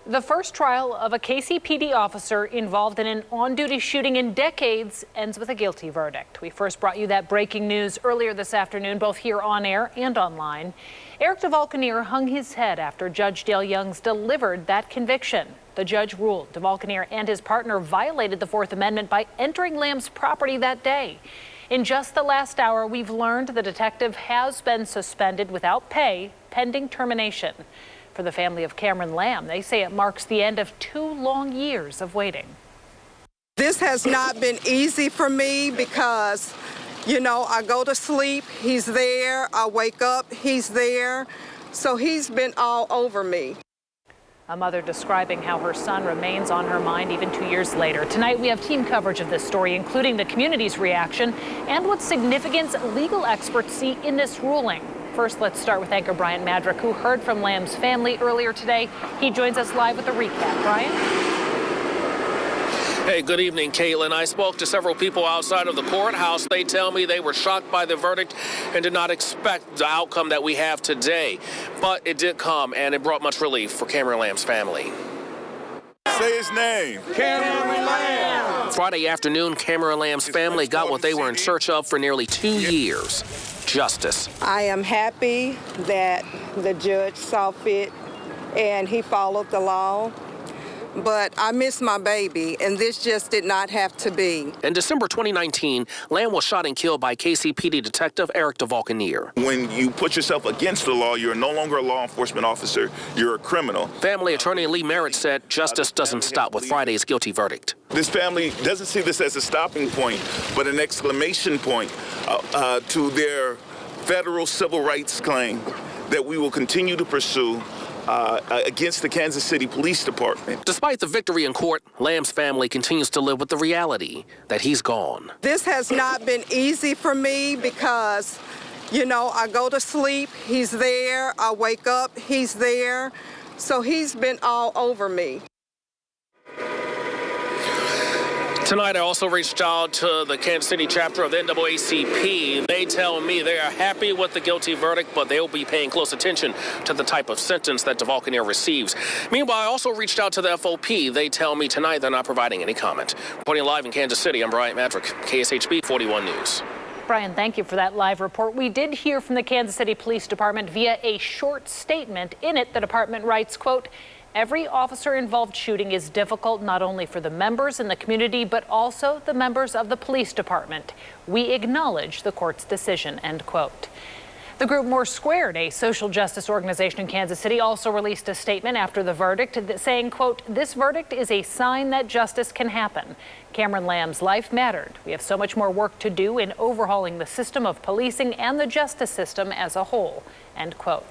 The first trial of a KCPD officer involved in an on-duty shooting in decades ends with a guilty verdict. We first brought you that breaking news earlier this afternoon, both here on air and online. Eric DeValcanier hung his head after Judge Dale Youngs delivered that conviction. The judge ruled DeValcanier and his partner violated the Fourth Amendment by entering Lamb's property that day. In just the last hour, we've learned the detective has been suspended without pay pending termination. For the family of Cameron Lamb, they say it marks the end of 2 long years of waiting. This has not been easy for me because, I go to sleep, he's there. I wake up, he's there. So he's been all over me. A mother describing how her son remains on her mind even 2 years later. Tonight, we have team coverage of this story, including the community's reaction and what significance legal experts see in this ruling. First, let's start with anchor Brian Madrick, who heard from Lamb's family earlier today. He joins us live with a recap. Brian? Hey, good evening, Caitlin. I spoke to several people outside of the courthouse. They tell me they were shocked by the verdict and did not expect the outcome that we have today. But it did come, and it brought much relief for Cameron Lamb's family. Say his name. Cameron Lamb. Friday afternoon, Cameron Lamb's family got what they were in search of for nearly 2 years. Justice. I am happy that the judge saw fit and he followed the law. But I miss my baby, and this just did not have to be. In December 2019, Lamb was shot and killed by KCPD detective Eric DeValcanier. When you put yourself against the law, you're no longer a law enforcement officer. You're a criminal. Family attorney Lee Merritt said justice doesn't stop with Friday's guilty verdict. This family doesn't see this as a stopping point, but an exclamation point to their federal civil rights claim that we will continue to pursue against the Kansas City Police Department. Despite the victory in court, Lamb's family continues to live with the reality that he's gone. This has not been easy for me because, I go to sleep, he's there. I wake up, he's there. So he's been all over me. Tonight, I also reached out to the Kansas City chapter of the NAACP. They tell me they are happy with the guilty verdict, but they'll be paying close attention to the type of sentence that DeValcanier receives. Meanwhile, I also reached out to the FOP. They tell me tonight they're not providing any comment. Reporting live in Kansas City, I'm Brian Madrick, KSHB 41 News. Brian, thank you for that live report. We did hear from the Kansas City Police Department via a short statement. In it, the department writes, quote, "Every officer-involved shooting is difficult not only for the members in the community, but also the members of the police department. We acknowledge the court's decision," end quote. The group More Squared, a social justice organization in Kansas City, also released a statement after the verdict saying, quote, "This verdict is a sign that justice can happen. Cameron Lamb's life mattered. We have so much more work to do in overhauling the system of policing and the justice system as a whole," end quote.